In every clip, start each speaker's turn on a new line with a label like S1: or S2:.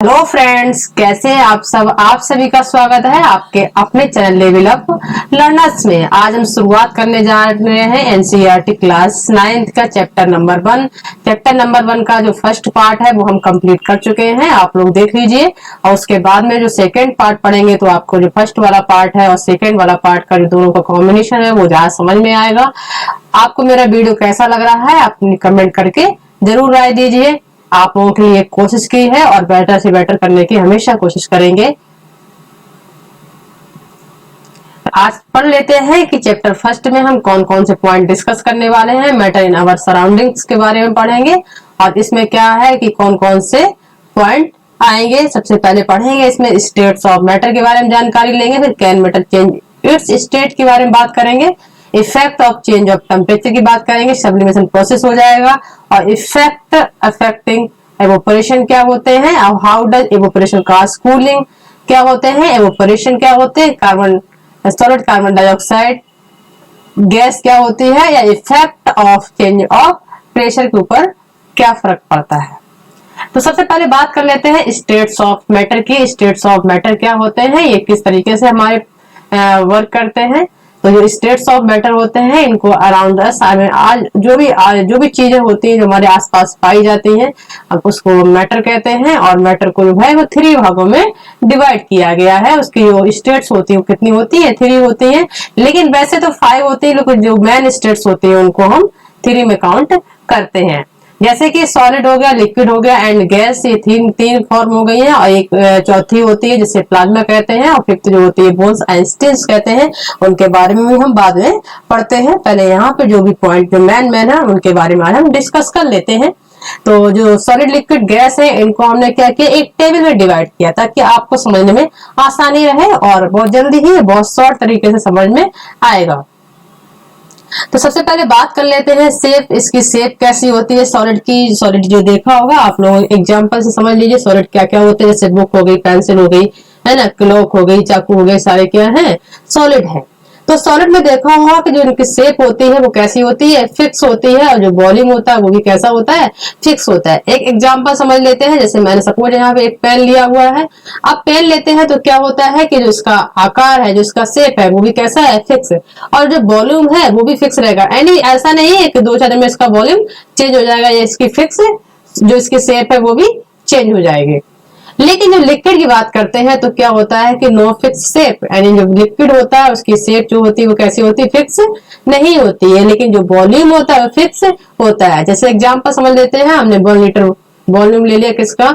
S1: Hello friends, कैसे हैं आप सब। आप सभी का स्वागत है आपके अपने चैनल लेवल अप लर्नर्स में। आज हम शुरुआत करने जा रहे हैं एनसीईआरटी क्लास 9th का चैप्टर नंबर 1। चैप्टर नंबर 1 का जो फर्स्ट पार्ट है वो हम कंप्लीट कर चुके हैं, आप लोग देख लीजिए। और उसके बाद में जो सेकंड पार्ट पढ़ेंगे तो आपको जो फर्स्ट वाला पार्ट है और सेकंड वाला पार्ट का जो दोनों का कॉम्बिनेशन है वो ज्यादा समझ में आएगा। आपको मेरा वीडियो कैसा लग रहा है अपनी कमेंट करके जरूर राय दीजिए। आप लोगों के लिए कोशिश की है और बेटर से बेटर करने की हमेशा कोशिश करेंगे। आज पढ़ लेते हैं कि चैप्टर फर्स्ट में हम कौन कौन से पॉइंट डिस्कस करने वाले हैं। मैटर इन आवर सराउंडिंग्स के बारे में पढ़ेंगे और इसमें क्या है कि कौन कौन से पॉइंट आएंगे। सबसे पहले पढ़ेंगे इसमें स्टेट्स ऑफ मैटर के बारे में जानकारी लेंगे, फिर can matter change it's state के बारे में बात करेंगे, effect of change of temperature की बात करेंगे, सब्लिमेशन प्रोसेस हो जाएगा और इफेक्ट अफेक्टिंग एवोपरेशन क्या होते हैं, how does evaporation cause cooling क्या होते हैं, एवोपरेशन क्या होते हैं, carbon solid carbon dioxide gas क्या होती है, या effect of change of pressure के ऊपर क्या फर्क पड़ता है। तो सबसे पहले बात कर लेते हैं स्टेट्स ऑफ मैटर की। स्टेट्स ऑफ मैटर क्या होते हैं, ये किस तरीके से हमारे वर्क करते हैं। तो जो स्टेट्स ऑफ मैटर होते हैं इनको अराउंड अस, आज जो भी चीजें होती हैं जो हमारे आसपास पाई जाती हैं अब उसको मैटर कहते हैं। और मैटर को जो है वो 3 भागों में डिवाइड किया गया है। उसकी जो स्टेट्स होती है वो कितनी होती है, 3 होती हैं, लेकिन वैसे तो 5 होती है, लेकिन जो मेन स्टेट्स होती है उनको हम 3 में काउंट करते हैं। जैसे कि सॉलिड हो गया, लिक्विड हो गया एंड गैस, ये तीन फॉर्म हो गई है। और एक चौथी होती है जिसे प्लाज्मा कहते हैं और फिफ्थ जो होती है बोन्स एंड स्टिल्स कहते हैं। उनके बारे में भी हम बाद में पढ़ते हैं। पहले यहाँ पे जो भी पॉइंट जो मेन है उनके बारे में हम डिस्कस कर लेते हैं। तो जो सॉलिड लिक्विड गैस है इनको हमने क्या किया, एक टेबल में डिवाइड किया ताकि आपको समझने में आसानी रहे और बहुत जल्दी ही बहुत शॉर्ट तरीके से समझ में आएगा। तो सबसे पहले बात कर लेते हैं शेप। इसकी शेप कैसी होती है सॉलिड की। सॉलिड जो देखा होगा आप लोग एग्जांपल से समझ लीजिए सॉलिड क्या क्या होते हैं। जैसे बुक हो गई, पेंसिल हो गई, है ना, क्लॉक हो गई, चाकू हो गए, सारे क्या है, सॉलिड है। तो सॉलिड में देखा होगा कि जो इनकी शेप होती है वो कैसी होती है, फिक्स होती है। और जो वॉल्यूम होता है वो भी कैसा होता है, फिक्स होता है। एक एग्जांपल समझ लेते हैं। जैसे मैंने सपोज यहाँ पे एक पेन लिया हुआ है। अब पेन लेते हैं तो क्या होता है कि जो इसका आकार है, जो इसका शेप है वो भी कैसा है, फिक्स है। और जो वॉल्यूम है वो भी फिक्स रहेगा। यानी ऐसा नहीं है कि 2-4 दिन में इसका वॉल्यूम चेंज हो जाएगा, या इसकी फिक्स जो इसकी शेप है वो भी चेंज हो जाएगी। लेकिन जब लिक्विड की बात करते हैं तो क्या होता है कि नो फिक्स शेप, यानी जो लिक्विड होता है उसकी शेप जो होती है वो कैसी होती है, फिक्स नहीं होती है। लेकिन जो वॉल्यूम होता है वो फिक्स होता है। जैसे एग्जांपल समझ लेते हैं। हमने 1 लीटर वॉल्यूम ले लिया, किसका,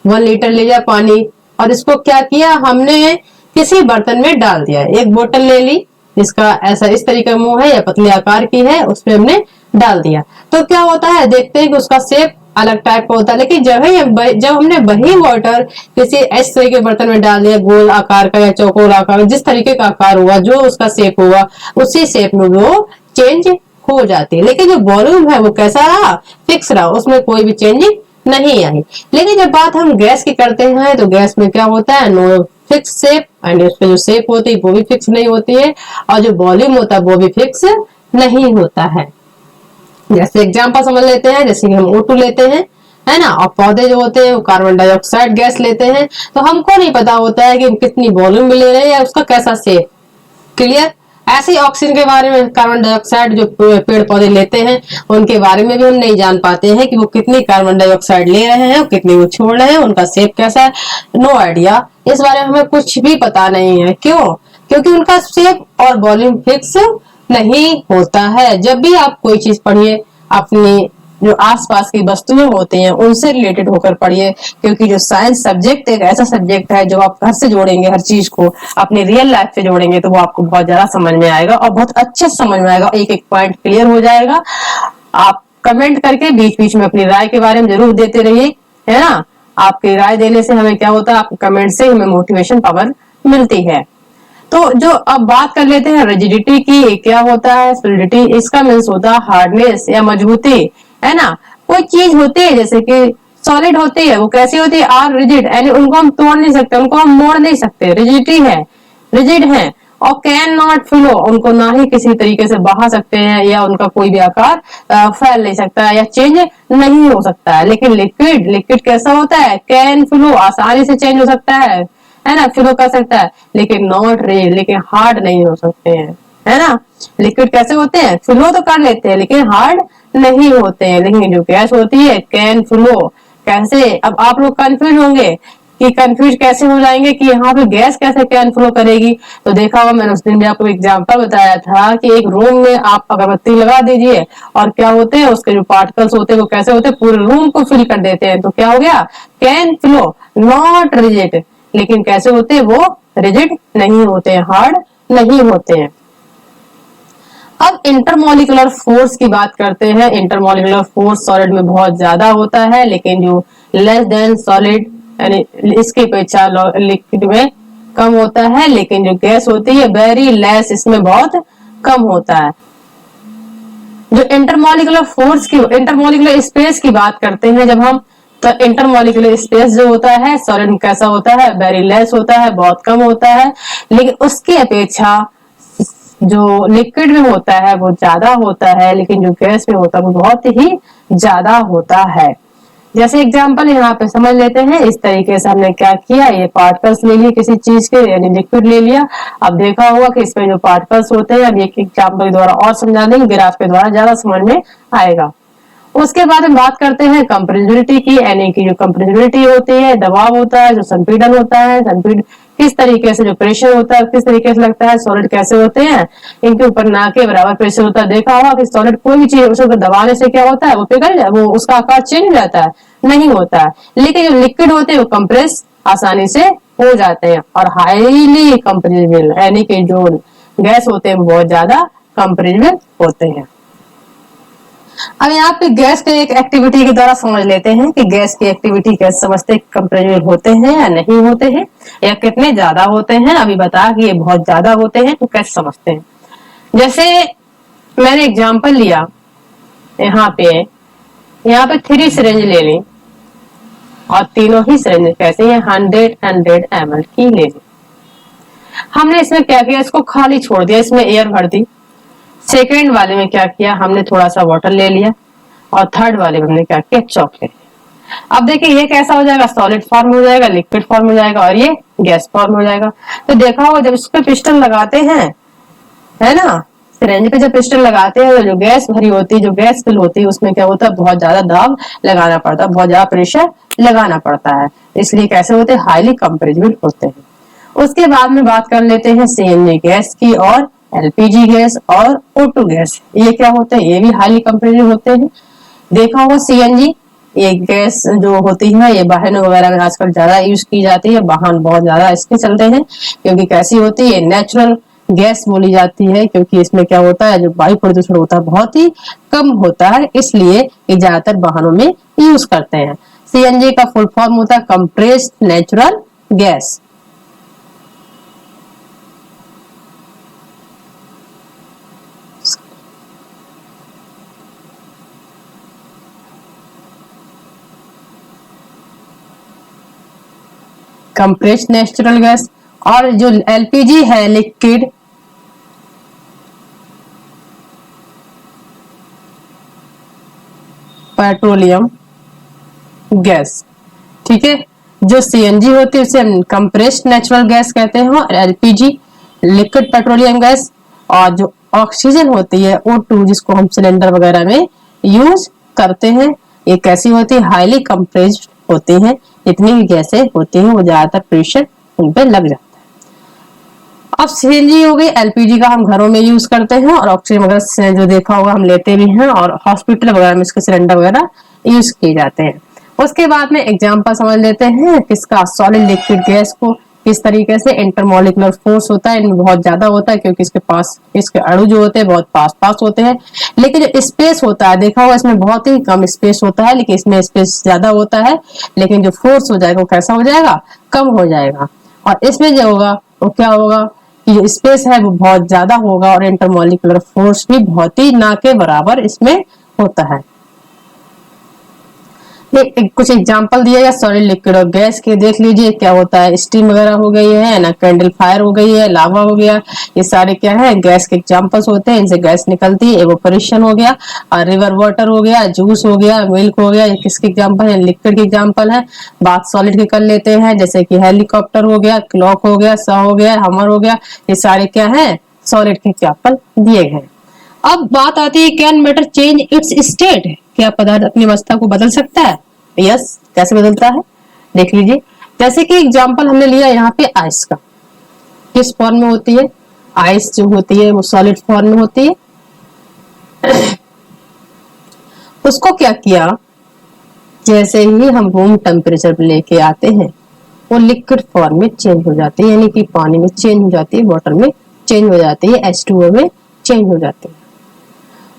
S1: 1 लीटर ले लिया पानी, और इसको क्या किया, हमने किसी बर्तन में डाल दिया। एक बोतल ले ली जिसका ऐसा इस तरीके का मुंह है या पतले आकार की है, उसमें हमने डाल दिया। तो क्या होता है, देखते हैं कि उसका शेप अलग टाइप का होता है। लेकिन जब हमने वही वाटर किसी इस तरह के बर्तन में डाल दिया, गोल आकार का या चौकोर आकार, जिस तरीके का आकार हुआ, जो उसका शेप हुआ उसी शेप में वो चेंज हो जाती है। लेकिन जो वॉल्यूम है वो कैसा रहा, फिक्स रहा, उसमें कोई भी चेंज नहीं आई। लेकिन जब बात हम गैस की करते हैं तो गैस में क्या होता है, नो फिक्स शेप, एंड उसमें जो शेप होती है वो भी फिक्स नहीं होती है, और जो वॉल्यूम होता है वो भी फिक्स नहीं होता है। जैसे एग्जांपल समझ लेते हैं। जैसे कि हम O2 लेते हैं, है ना, और पौधे जो होते हैं वो कार्बन डाइऑक्साइड गैस लेते हैं। तो हमको नहीं पता होता है कि कितनी वॉल्यूम में ले रहे हैं या उसका कैसा शेप। क्लियर। ऐसे ही ऑक्सीजन के बारे में, कार्बन डाइऑक्साइड जो पेड़ पौधे लेते हैं उनके बारे में भी हम नहीं जान पाते हैं कि वो कितनी कार्बन डाइऑक्साइड ले रहे हैं, कितनी वो छोड़ रहे हैं, उनका शेप कैसा है, नो आइडिया। इस बारे में हमें कुछ भी पता नहीं है। क्यों? क्योंकि उनका शेप और वॉल्यूम फिक्स नहीं होता है। जब भी आप कोई चीज पढ़िए अपनी जो आसपास की वस्तुएं होती हैं उनसे रिलेटेड होकर पढ़िए, क्योंकि जो साइंस सब्जेक्ट एक ऐसा सब्जेक्ट है जो आप घर से जोड़ेंगे, हर चीज को अपनी रियल लाइफ से जोड़ेंगे तो वो आपको बहुत ज्यादा समझ में आएगा और बहुत अच्छे समझ में आएगा। एक एक पॉइंट क्लियर हो जाएगा। आप कमेंट करके बीच बीच में अपनी राय के बारे में जरूर देते रहिए, है ना। आपकी राय देने से हमें क्या होता है, आपको कमेंट से हमें मोटिवेशन पावर मिलती है। तो जो अब बात कर लेते हैं रिजिडिटी की, क्या होता है सोलिडिटी, इसका मीन्स होता है हार्डनेस या मजबूती, है ना। कोई चीज होती है जैसे कि सॉलिड होती है, वो कैसी होती है, आर रिजिड, यानी उनको हम तोड़ नहीं सकते, उनको हम मोड़ नहीं सकते, रिजिडिटी है, रिजिड है। और कैन नॉट फ्लो, उनको ना ही किसी तरीके से बहा सकते हैं या उनका कोई भी आकार फैल नहीं सकता है या चेंज नहीं हो सकता है। लेकिन लिक्विड, लिक्विड कैसा होता है, कैन फ्लो, आसानी से चेंज हो सकता है ना, फ्लो कर सकता है, लेकिन नॉट रेल, लेकिन हार्ड नहीं हो सकते हैं, है ना। लिक्विड कैसे होते हैं, फ्लो तो कर लेते हैं लेकिन हार्ड नहीं होते हैं। लेकिन जो गैस होती है कैन फ्लो, कैसे, अब आप लोग कंफ्यूज होंगे कि कंफ्यूज कैसे हो जाएंगे कि यहाँ पे गैस कैसे कैन फ्लो करेगी। तो देखा होगा मैंने उस दिन भी आपको एग्जांपल बताया था कि एक रूम में आप अगरबत्ती लगा दीजिए और क्या होते हैं, उसके जो पार्टिकल्स होते हैं वो कैसे होते हैं, पूरे रूम को फिल कर देते हैं। तो क्या हो गया, कैन फ्लो, नॉट रिजिड, लेकिन कैसे होते हैं, वो रिजिड नहीं होते हैं, हार्ड नहीं होते हैं। अब इंटरमोलिकुलर फोर्स की बात करते हैं। इंटरमोलिकुलर फोर्स सॉलिड में बहुत ज्यादा होता है, लेकिन जो लेस देन सॉलिड यानी इसकी अपेक्षा लिक्विड में कम होता है। लेकिन जो गैस होती है वेरी लेस, इसमें बहुत कम होता है। जो इंटरमोलिकुलर फोर्स की, इंटरमोलिकुलर स्पेस की बात करते हैं जब हम, तो इंटरमोलिकुलर स्पेस जो होता है सॉलिड में कैसा होता है, वेरी लेस होता है, बहुत कम होता है। लेकिन उसकी अपेक्षा जो लिक्विड में होता है वो ज्यादा होता है, लेकिन जो गैस में होता है वो बहुत ही ज्यादा होता है। जैसे एग्जांपल यहाँ पे समझ लेते हैं। इस तरीके से हमने क्या किया, ये पार्टिकल्स ले लिए किसी चीज के, यानी लिक्विड ले लिया। अब देखा होगा कि इसमें जो पार्टिकल्स होते हैं, अब एक एग्जांपल के द्वारा और समझा देंगे, ग्राफ के द्वारा ज्यादा समझ में आएगा। उसके बाद हम बात करते हैं कंप्रेसिबिलिटी की, यानी कि जो कंप्रेसिबिलिटी होती है दबाव होता है, जो संपीड़न होता है, संपीड़न किस तरीके से, जो प्रेशर होता है किस तरीके से लगता है, सॉलिड कैसे होते हैं, इनके ऊपर ना के बराबर प्रेशर होता है। देखा होगा कि सॉलिड कोई भी चीज उसको दबाने से क्या होता है, वो पिघल जाए, वो उसका आकार चेंज हो जाता है, नहीं होता है। लेकिन जो लिक्विड होते हैं वो कंप्रेस आसानी से हो जाते हैं और हाईली कंप्रेसिबल, यानी कि जो गैस होते हैं वो बहुत ज्यादा कंप्रेसिबल होते हैं। अब यहाँ पे गैस के एक एक्टिविटी के द्वारा समझ लेते हैं कि गैस की एक्टिविटी कैसे समझते हैं, कंप्रेसिबल होते हैं या नहीं होते हैं, या कितने ज्यादा होते हैं। अभी बता कि ये बहुत ज्यादा होते हैं, तो कैसे समझते हैं। जैसे मैंने एग्जांपल लिया, यहाँ पे 3 सिरिंज ले ली और तीनों ही सिरिंज कैसे हैं, 100 ml की ले ली। हमने इसमें क्या किया, इसको खाली छोड़ दिया, इसमें एयर भर दी। सेकेंड वाले में क्या किया, हमने थोड़ा सा वाटर ले लिया और थर्ड वाले में हमने क्या किया, चॉकलेट। अब देखिए ये कैसा हो जाएगा, सॉलिड फॉर्म हो जाएगा, लिक्विड फॉर्म हो जाएगा और ये गैस फॉर्म हो जाएगा। तो देखा होगा जब इसको पिस्टन लगाते हैं, है ना, सिरेंज पे जब पिस्टन लगाते हैं तो जो गैस भरी होती है, जो गैस फिल होती है, उसमें क्या होता है, बहुत ज्यादा दाब लगाना पड़ता है, बहुत ज्यादा प्रेशर लगाना पड़ता है। इसलिए कैसे होते हैं, हाईली कंप्रेसिबल होते हैं। उसके बाद में बात कर लेते हैं सीएनजी गैस की और एलपीजी गैस और O2 गैस। ये क्या होते हैं, ये भी हाईली कंप्रेसिबल होते हैं। देखा होगा सीएनजी, ये गैस जो होती है ये वाहनों वगैरह में आजकल ज्यादा यूज की जाती है, वाहन बहुत ज्यादा इसके चलते हैं, क्योंकि कैसी होती है, नेचुरल गैस बोली जाती है, क्योंकि इसमें क्या होता है, जो वायु प्रदूषण होता है बहुत ही कम होता है, इसलिए ये ज्यादातर वाहनों में यूज करते हैं। सीएनजी का फुल फॉर्म होता है compressed natural gas. Compressed natural gas. और जो एलपीजी है, लिक्विड पेट्रोलियम गैस, ठीक है। जो सीएनजी होती है उसे हम कंप्रेस्ड नेचुरल गैस कहते हैं और एलपीजी लिक्विड पेट्रोलियम गैस। और जो ऑक्सीजन होती है O2, जिसको हम सिलेंडर वगैरह में यूज करते हैं, ये कैसी होती है, हाईली कंप्रेस्ड होती हैं। जितनी भी गैसें होती हैं वो ज्यादातर प्रेशर उन पे लग जाता है। अब सीएनजी हो गई, एलपीजी का हम घरों में यूज करते हैं और ऑक्सीजन वगैरह जो देखा होगा हम लेते भी हैं और हॉस्पिटल वगैरह में इसके सिलेंडर वगैरह यूज किए जाते हैं। उसके बाद में एग्जांपल समझ लेते हैं किसका, सॉलिड लिक्विड गैस को किस तरीके से इंटरमोलिकुलर फोर्स होता है, इनमें बहुत ज्यादा होता है, क्योंकि इसके पास इसके अणु जो होते हैं बहुत पास पास होते हैं। लेकिन जो स्पेस होता है, देखा होगा इसमें बहुत ही कम स्पेस होता है, लेकिन इसमें स्पेस ज्यादा होता है, लेकिन जो फोर्स हो जाएगा वो कैसा हो जाएगा, कम हो जाएगा। और इसमें जो होगा वो क्या होगा कि जो स्पेस है वो बहुत ज्यादा होगा और इंटरमोलिकुलर फोर्स भी बहुत ही ना के बराबर इसमें होता है। कुछ एग्जांपल दिए गए सॉलिड, लिक्विड और गैस के, देख लीजिए क्या होता है। स्टीम वगैरह हो गई है ना, कैंडल फायर हो गई है, लावा हो गया, ये सारे क्या है गैस के एग्जांपल्स होते हैं, इनसे गैस निकलती है। एवोपरेशन हो गया, और रिवर वाटर हो गया, जूस हो गया, मिल्क हो गया, ये किसके एग्जांपल है, लिक्विड के एग्जांपल है। बात सॉलिड के कर लेते हैं, जैसे कि हेलीकॉप्टर हो गया, क्लॉक हो गया, सॉ हो गया, हमर हो गया, ये सारे क्या है सॉलिड के एग्जांपल दिए गए। अब बात आती है can matter change it's state, क्या पदार्थ अपनी अवस्था को बदल सकता है? यस, कैसे बदलता है देख लीजिए। जैसे कि एग्जांपल हमने लिया यहाँ पे आइस का, किस फॉर्म में होती है? आइस जो होती है वो सॉलिड फॉर्म में होती है। उसको क्या किया, जैसे ही हम रूम टेम्परेचर पे लेके आते हैं वो लिक्विड फॉर्म में चेंज हो जाती है, यानी कि पानी में चेंज हो जाती है, वाटर में चेंज हो जाती है, H2O में चेंज हो जाती है।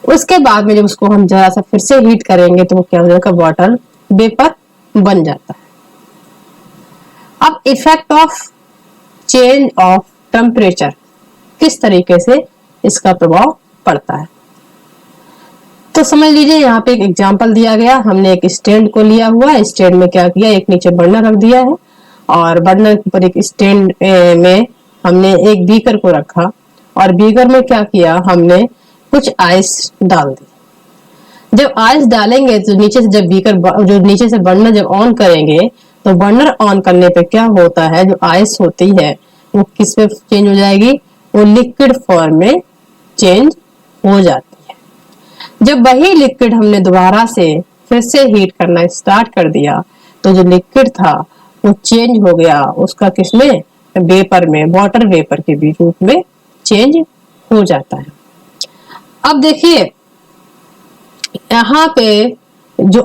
S1: उसके बाद में जब उसको हम जरा सा फिर से हीट करेंगे तो वो क्या हो जाएगा, वाटर वेपर बन जाता है। अब effect of change of temperature, किस तरीके से इसका प्रभाव पड़ता है, तो समझ लीजिए यहाँ पे एक एग्जांपल दिया गया। हमने एक स्टैंड को लिया हुआ है, स्टैंड में क्या किया, एक नीचे बर्नर रख दिया है और बर्नर के ऊपर एक स्टैंड में हमने एक बीकर को रखा और बीकर में क्या किया, हमने कुछ आइस डाल दी। जब आइस डालेंगे तो नीचे से जब बीकर जो नीचे से बर्नर जब ऑन करेंगे तो बर्नर ऑन करने पे क्या होता है, जो आइस होती है वो किस में चेंज हो जाएगी, वो लिक्विड फॉर्म में चेंज हो जाती है। जब वही लिक्विड हमने दोबारा से फिर से हीट करना स्टार्ट कर दिया तो जो लिक्विड था वो चेंज हो गया, उसका किसमें, वेपर में, वाटर वेपर के भी रूप में चेंज हो जाता है। अब देखिए यहाँ पे जो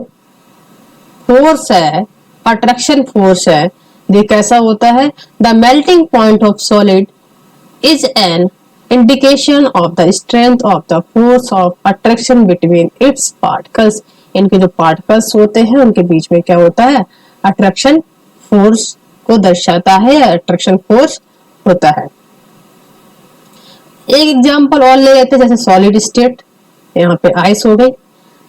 S1: फोर्स है, अट्रैक्शन फोर्स है, ये कैसा होता है, the melting point of solid is an indication of the strength of the force of attraction between its particles. इनके जो पार्टिकल्स होते हैं उनके बीच में क्या होता है, अट्रैक्शन फोर्स को दर्शाता है, या अट्रैक्शन फोर्स होता है। एक एग्जांपल और ले लेते हैं, जैसे सॉलिड स्टेट, यहाँ पे आइस हो गई,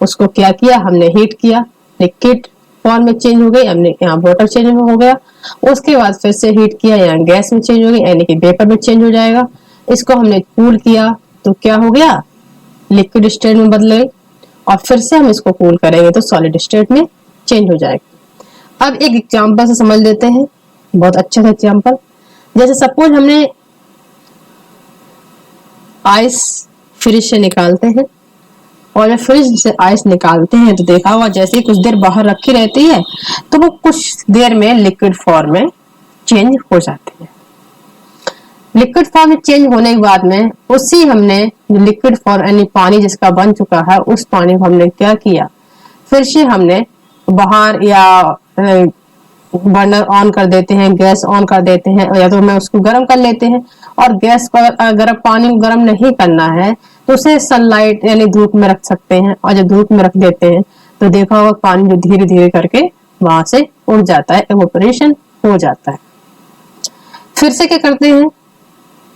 S1: उसको क्या किया, हमने हीट किया, लिक्विड फॉर्म में चेंज हो गई, हमने यहाँ वाटर चेंज हो गया। उसके बाद फिर से हीट किया, यहाँ गैस में चेंज हो गई, यानी कि वेपर में चेंज हो जाएगा। इसको हमने कूल किया तो क्या हो गया, लिक्विड स्टेट में बदल गई, और फिर से हम इसको कूल करेंगे तो सॉलिड स्टेट में चेंज हो जाएगा। अब एक एग्जाम्पल से समझ लेते हैं, बहुत अच्छा सा एग्जाम्पल। जैसे सपोज हमने आइस फ्रिज से निकालते हैं, और जब फ्रिज से आइस निकालते हैं तो देखा होगा जैसे ही कुछ देर बाहर रखी रहती है तो वो कुछ देर में लिक्विड फॉर्म में चेंज हो जाती है। लिक्विड फॉर्म में चेंज होने के बाद में उसी हमने लिक्विड फॉर्म यानी पानी जिसका बन चुका है उस पानी को हमने क्या किया, फिर से हमने बाहर या बर्नर ऑन कर देते हैं, गैस ऑन कर देते हैं, या तो मैं उसको गर्म कर लेते हैं। और गैस को अगर पानी को गर्म नहीं करना है तो उसे सनलाइट यानी धूप में रख सकते हैं, और जब धूप में रख देते हैं तो देखा होगा पानी जो धीरे धीरे करके वहां से उड़ जाता है, एवोपरेशन हो जाता है। फिर से क्या करते हैं,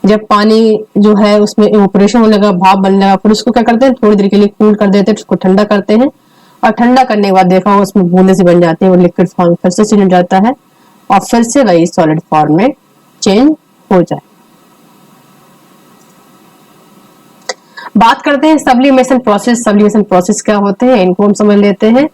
S1: जब पानी जो है उसमें एवोपरेशन होने लगा, भाप बनने लगा, फिर उसको क्या करते हैं, थोड़ी देर के लिए कूल कर देते हैं, उसको ठंडा करते हैं, और ठंडा करने के बाद देखा होगा उसमें बूंदे से बन जाती है, वो लिक्विड फॉर्म फिर से चेंज हो जाता है, और फिर से वही सॉलिड फॉर्म में चेंज हो जाए। बात करते हैं सब्लिमेशन प्रोसेस। सब्लिमेशन प्रोसेस क्या होते हैं, इनको हम समझ लेते हैं।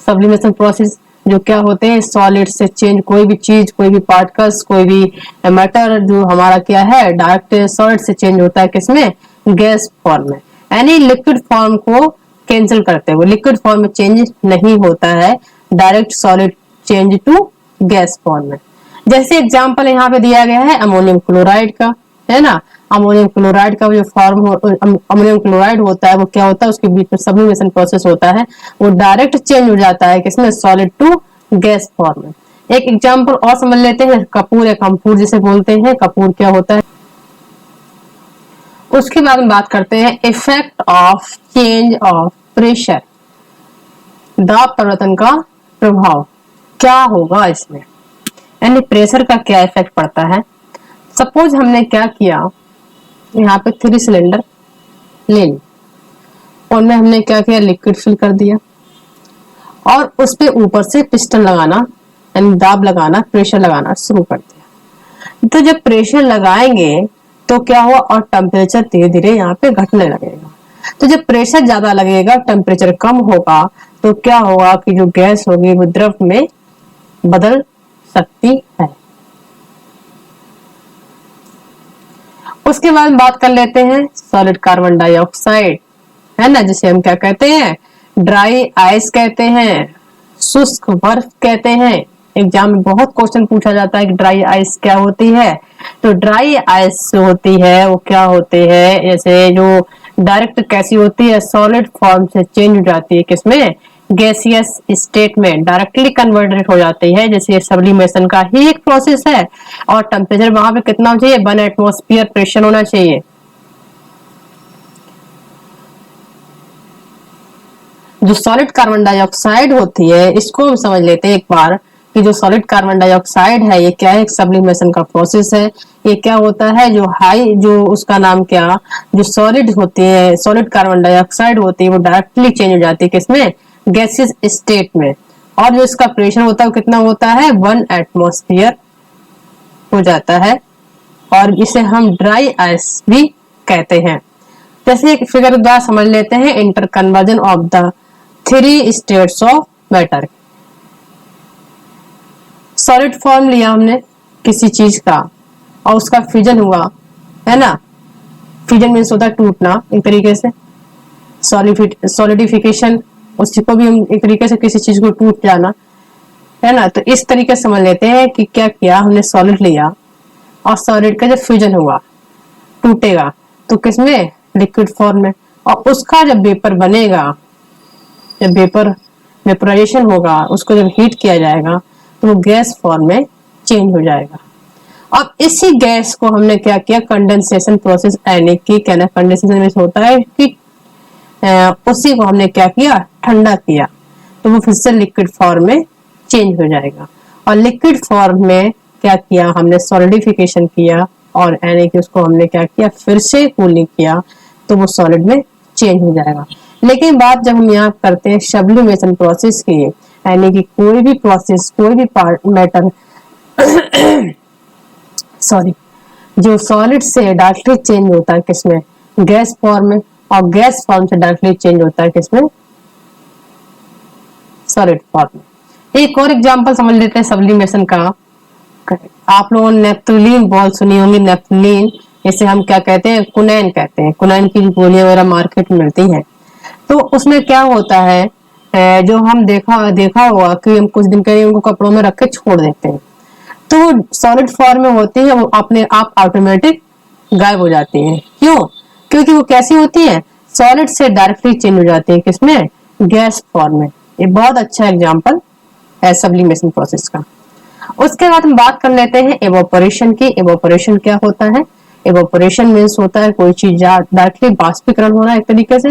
S1: सब्लिमेशन प्रोसेस जो क्या होते हैं, सॉलिड से चेंज, कोई भी चीज, कोई भी पार्टिकल्स, कोई भी मैटर जो हमारा क्या है डायरेक्ट सॉलिड से चेंज होता है, किसमें, गैस फॉर्म में, यानी लिक्विड फॉर्म को कैंसिल करते हुए लिक्विड फॉर्म में चेंज नहीं होता है, direct solid change to gas form में। जैसे एग्जांपल यहाँ पे दिया गया है अमोनियम क्लोराइड का, है ना। अमोनियम क्लोराइड का जो फॉर्म अमोनियम क्लोराइड होता है वो क्या होता है, उसके बीच में सब्लिमेशन प्रोसेस होता है, वो डायरेक्ट चेंज हो जाता है किसमें, सॉलिड टू गैस फॉर्म में। एक एग्जांपल और समझ लेते हैं, कपूर या कम्फूर जिसे बोलते हैं, कपूर क्या होता है। उसके बाद हम बात करते हैं effect of change of pressure, दाब परिवर्तन का प्रभाव क्या होगा इसमें, यानी प्रेशर का क्या इफेक्ट पड़ता है। सपोज हमने क्या किया, यहाँ पे 3 सिलेंडर ले ली, और में हमने क्या किया, लिक्विड फिल कर दिया, और उस पे ऊपर से पिस्टन लगाना यानी दाब लगाना, प्रेशर लगाना शुरू कर दिया। तो जब प्रेशर लगाएंगे तो क्या हुआ, और टेम्परेचर धीरे धीरे यहाँ पे घटने लगेगा। तो जब प्रेशर ज्यादा लगेगा, टेम्परेचर कम होगा, तो क्या होगा कि जो गैस होगी वो द्रव में बदल सकती है। उसके बाद बात कर लेते हैं सॉलिड कार्बन डाइऑक्साइड, है ना, जिसे हम क्या कहते हैं, ड्राई आइस कहते हैं, शुष्क बर्फ कहते हैं। एग्जाम में बहुत क्वेश्चन पूछा जाता है कि ड्राई आइस क्या होती है। तो ड्राई आइस जो होती है वो क्या होती है, जैसे जो डायरेक्ट कैसी होती है, सॉलिड फॉर्म से चेंज हो जाती है, किसमें, गैसियस स्टेट में डायरेक्टली कन्वर्टेड हो जाती है। जैसे ये सब्लिमेशन का ही एक प्रोसेस है, और टेम्परेचर वहां पे कितना होना चाहिए, 1 एटमॉस्फेयर प्रेशर होना चाहिए। जो सॉलिड कार्बन डाइऑक्साइड होती है, इसको हम समझ लेते हैं एक बार कि जो सॉलिड कार्बन डाइऑक्साइड है ये क्या है, एक सब्लिमेशन का प्रोसेस है। ये क्या होता है, जो हाई, जो उसका नाम क्या, जो सॉलिड होती है, सॉलिड कार्बन डाइऑक्साइड होती है, वो डायरेक्टली चेंज हो जाती है किसमें, गैसियस स्टेट में। और जो इसका प्रेशर होता है वो कितना होता है, 1 एटमॉस्फेयर हो जाता है, और इसे हम ड्राई आइस भी कहते हैं। जैसे एक फिगर द्वारा समझ लेते हैं, inter conversion of the 3 states of matter. Solid form लिया हमने किसी चीज का और उसका फ्यूजन हुआ, है ना, फ्यूजन मीन्स होता है टूटना एक तरीके से, सॉलिडिफिकेशन, उसी को भी हम एक तरीके से किसी चीज को टूट जाना, है ना। तो इस तरीके से समझ लेते हैं कि क्या किया हमने, सॉलिड लिया और सॉलिड का जब फ्यूजन हुआ, टूटेगा तो किसमें, लिक्विड फॉर्म में, और उसका जब वेपर बनेगा, जब वेपराइजेशन होगा, उसको जब हीट किया जाएगा तो वो गैस फॉर्म में चेंज हो जाएगा। अब इसी गैस को हमने क्या किया, कंडेंसेशन प्रोसेस, यानी कि कहना कंडेंसेशन में होता है कि उसी को हमने क्या किया, ठंडा किया, तो वो फिर से लिक्विड फॉर्म में चेंज हो जाएगा। और लिक्विड फॉर्म में क्या किया हमने, सॉलिडिफिकेशन किया, और यानी कि उसको हमने क्या किया, फिर से कूलिंग किया, तो वो सॉलिड में चेंज हो जाएगा। लेकिन बात जब हम यहाँ करते हैं सब्लिमेशन प्रोसेस की, यानी कि कोई भी प्रोसेस, कोई भी पार्ट मैटर सॉरी, जो सॉलिड से डायरेक्टली चेंज होता है किसमें, गैस फॉर्म में, और गैस फॉर्म से डायरेक्टली चेंज होता है किसमें, सॉलिड फॉर्म में। एक और एग्जांपल समझ लेते हैं सब्लिमेशन का। आप लोगों ने नेप्थलीन बॉल सुनी होंगी, नेप्थलीन, इसे हम क्या कहते हैं, कुनैन कहते हैं। कुनैन की गोलियां वगैरह मार्केट में मिलती हैं। तो उसमें क्या होता है, जो हम देखा होगा कि हम कुछ दिन के लिए उनको कपड़ों में रख के छोड़ देते हैं, तो वो सॉलिड फॉर्म में होती है, वो अपने आप ऑटोमेटिक गायब हो जाती है। क्यों, क्योंकि वो कैसी होती है, सॉलिड से डायरेक्टली चेंज हो जाती है किसमें, गैस फॉर्म में। ये बहुत अच्छा एग्जांपल है सब्लिमेशन प्रोसेस का। उसके बाद हम बात कर लेते हैं एवोपरेशन की। एवोपरेशन क्या होता है, एवोपरेशन मीन्स होता है कोई चीज डायरेक्टली बाष्पीकरण होना एक तरीके से,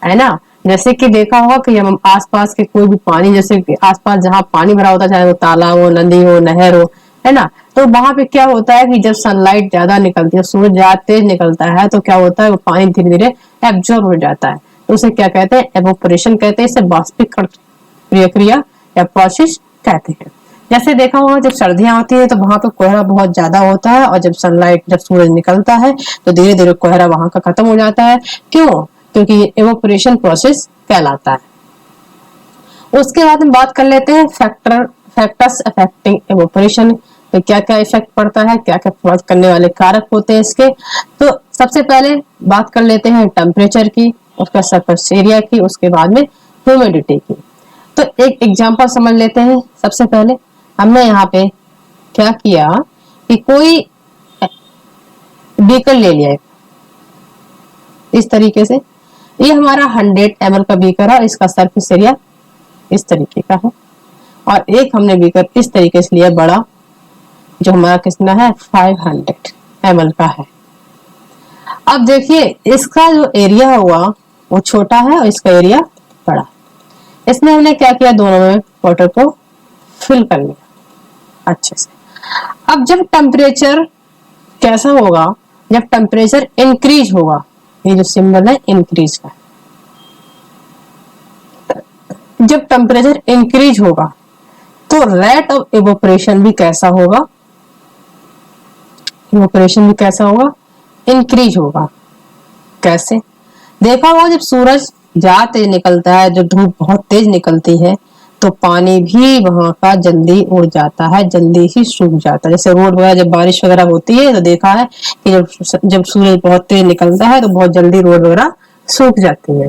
S1: है ना। जैसे कि देखा होगा कि हम आसपास के कोई भी पानी, जैसे आसपास जहाँ पानी भरा होता है, चाहे वो तालाब हो, नदी हो, नहर हो, है ना, तो वहां पे क्या होता है कि जब सनलाइट ज्यादा निकलती है, सूरज ज्यादा तेज निकलता है, तो क्या होता है, वो पानी धीरे धीरे एब्जॉर्ब हो जाता है, तो उसे क्या कहते हैं, एवोपरेशन कहते हैं। इसे बाष्पीकरण प्रक्रिया या प्रोसेस कहते हैं। जैसे देखा होगा जब सर्दियां होती है तो वहां पे कोहरा बहुत ज्यादा होता है, और जब सनलाइट, जब सूरज निकलता है तो धीरे धीरे कोहरा वहां का खत्म हो जाता है। क्यों, क्योंकि ये एवोपरेशन प्रोसेस कहलाता है। उसके बाद हम बात कर लेते हैं फैक्टर्स अफेक्टिंग एवोपरेशन। तो क्या क्या इफेक्ट पड़ता है, क्या क्या प्रभावित करने वाले कारक होते हैं इसके। तो सबसे पहले बात कर लेते हैं टेम्परेचर की, उसका सरफेस एरिया की, उसके बाद में ह्यूमिडिटी की। तो एक एग्जांपल समझ लेते हैं। सबसे पहले हमने यहाँ पे क्या किया कि कोई बीकर ले लिया इस तरीके से, ये हमारा 100 ml का बीकर है, इसका सरफेस एरिया इस तरीके का है, और एक हमने बीकर इस तरीके से लिया बड़ा, जो हमारा कितना है, 500 ml का है। अब देखिए इसका जो एरिया हुआ वो छोटा है और इसका एरिया बड़ा। इसमें हमने क्या किया, दोनों में वाटर को फिल कर लिया अच्छे से। अब जब टेम्परेचर कैसा होगा, जब टेम्परेचर इंक्रीज होगा, ये जो सिंबल है इंक्रीज का, जब टेम्परेचर इंक्रीज होगा तो रेट ऑफ इवोपरेशन भी कैसा होगा, इवोपरेशन भी कैसा होगा, इंक्रीज होगा। कैसे? देखा होगा जब सूरज ज्यादा तेज निकलता है, जब धूप बहुत तेज निकलती है तो पानी भी वहां का जल्दी उड़ जाता है, जल्दी ही सूख जाता है। जैसे रोड वगैरह जब बारिश वगैरह होती है तो देखा है कि जब सूरज बहुत तेज निकलता है तो बहुत जल्दी रोड वगैरह सूख जाती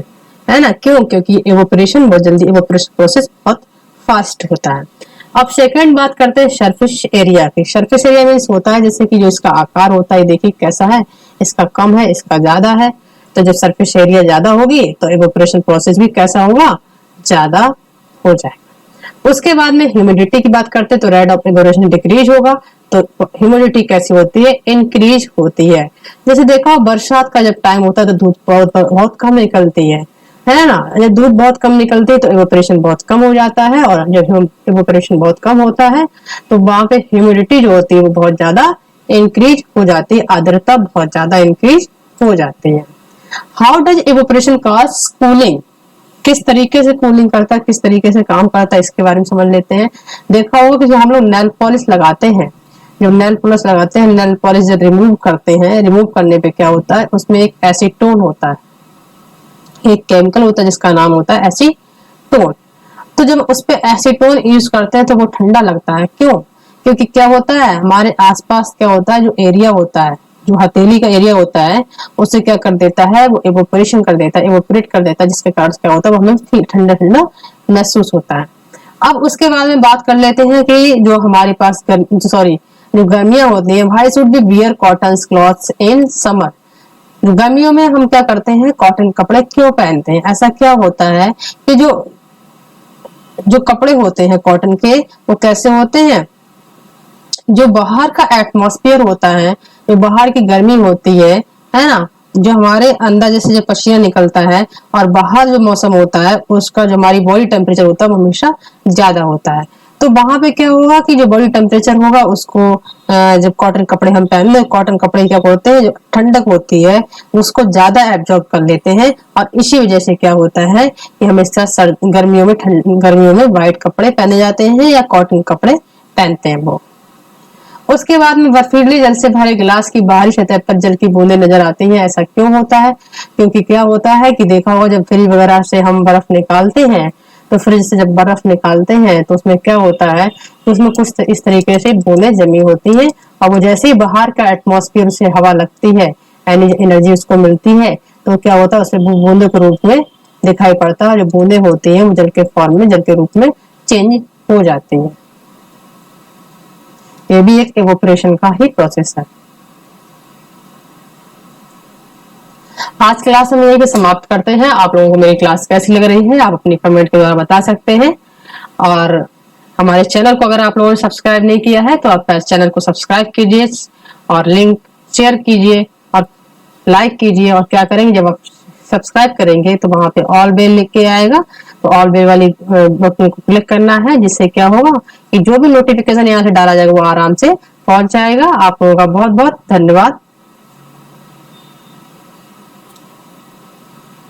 S1: है ना। क्यों? क्योंकि इवोपरेशन बहुत जल्दी, इवोपरेशन प्रोसेस बहुत फास्ट होता है। अब सेकंड बात करते हैं सरफेस एरिया की। सरफेस एरिया मीन्स होता है जैसे कि जो इसका आकार होता है, देखिए कैसा है, इसका कम है, इसका ज्यादा है। तो जब सरफेस एरिया ज्यादा होगी तो इवोपरेशन प्रोसेस भी कैसा होगा, ज्यादा हो जाएगा। उसके बाद में ह्यूमिडिटी की बात करते हैं तो रेट ऑफ इवोपरेशन डिक्रीज होगा। तो ह्यूमिडिटी कैसी होती है, इंक्रीज होती है। जैसे देखो बरसात का जब टाइम होता है तो धूप बहुत कम निकलती है ना। जब धूप बहुत कम निकलती है तो इवोपरेशन बहुत कम हो जाता है, और जब इवोपरेशन बहुत कम होता है तो वहां पे ह्यूमिडिटी जो होती है वो बहुत ज्यादा इंक्रीज हो जाती है, आर्द्रता बहुत ज्यादा इंक्रीज हो जाती है। How does evaporation cause cooling, किस तरीके से कूलिंग करता है, किस तरीके से काम करता है, इसके बारे में समझ लेते हैं। देखा होगा कि जो हम लोग नेल पॉलिश लगाते हैं, जो नेल पॉलिश लगाते हैं, नेल पॉलिश जब रिमूव करते हैं, रिमूव करने पे क्या होता है, उसमें एक एसीटोन होता है, एक केमिकल होता है जिसका नाम होता है एसीटोन। तो जब उस पे एसीटोन यूज करते हैं तो वो ठंडा लगता है। क्यों? क्योंकि क्या होता है, हमारे आसपास क्या होता है, जो एरिया होता है, जो हथेली का एरिया होता है, उसे क्या कर देता है, वो इवोपरेशन कर देता है, इवोपरेट कर देता है, जिसके कारण क्या होता है, वो हमें ठंडा ठंडा महसूस होता है। अब उसके बाद में बात कर लेते हैं कि जो हमारे पास जो गर्मियां होती है, भाई should be wear cotton clothes in summer. गर्मियों में हम क्या करते हैं, कॉटन कपड़े क्यों पहनते हैं? ऐसा क्या होता है कि जो कपड़े होते हैं कॉटन के, वो कैसे होते हैं, जो बाहर का एटमॉस्फेयर होता है, जो बाहर की गर्मी होती है ना, जो हमारे अंदर जैसे जो पसीना निकलता है और बाहर जो मौसम होता है उसका जो हमारी बॉडी टेम्परेचर होता है वो हमेशा ज्यादा होता है। तो वहां पे क्या होगा कि जो बॉडी टेम्परेचर होगा उसको जब कॉटन कपड़े हम पहन ले, कॉटन कपड़े क्या होते हैं, जो ठंडक होती है उसको ज्यादा एब्जॉर्ब कर लेते हैं, और इसी वजह से क्या होता है कि हमेशा गर्मियों में व्हाइट कपड़े पहने जाते हैं या कॉटन कपड़े पहनते हैं वो। उसके बाद में बर्फीली जल से भरे गिलास की बाहरी सतह पर जल की बूंदें नजर आती हैं। ऐसा क्यों होता है? क्योंकि क्या होता है कि देखा होगा जब फ्रिज वगैरह से हम बर्फ निकालते हैं, तो फ्रिज से जब बर्फ निकालते हैं तो उसमें क्या होता है, उसमें कुछ इस तरीके से बूंदें जमी होती हैं, और वो जैसे ही बाहर का एटमॉस्फेयर से हवा लगती है, एनर्जी उसको मिलती है, तो क्या होता है, उसमें बूंदों के रूप में दिखाई पड़ता है। जो बूंदें होती हैं वो जल के फॉर्म में, जल के रूप में चेंज हो जाती है। ये भी एक इवोपरेशन का ही प्रोसेस है। आज क्लास हम यही पे समाप्त करते हैं। आप लोगों को मेरी क्लास कैसी लग रही है आप अपनी कमेंट के द्वारा बता सकते हैं, और हमारे चैनल को अगर आप लोगों ने सब्सक्राइब नहीं किया है तो आप चैनल को सब्सक्राइब कीजिए, और लिंक शेयर कीजिए और लाइक कीजिए। और क्या करेंगे, जब आप सब्सक्राइब करेंगे तो वहां पे ऑल बेल लिख के आएगा, तो ऑल बेल वाली बटन को क्लिक करना है, जिससे क्या होगा कि जो भी नोटिफिकेशन यहाँ से डाला जाएगा वो आराम से पहुंच जाएगा। आप लोगों का बहुत बहुत धन्यवाद।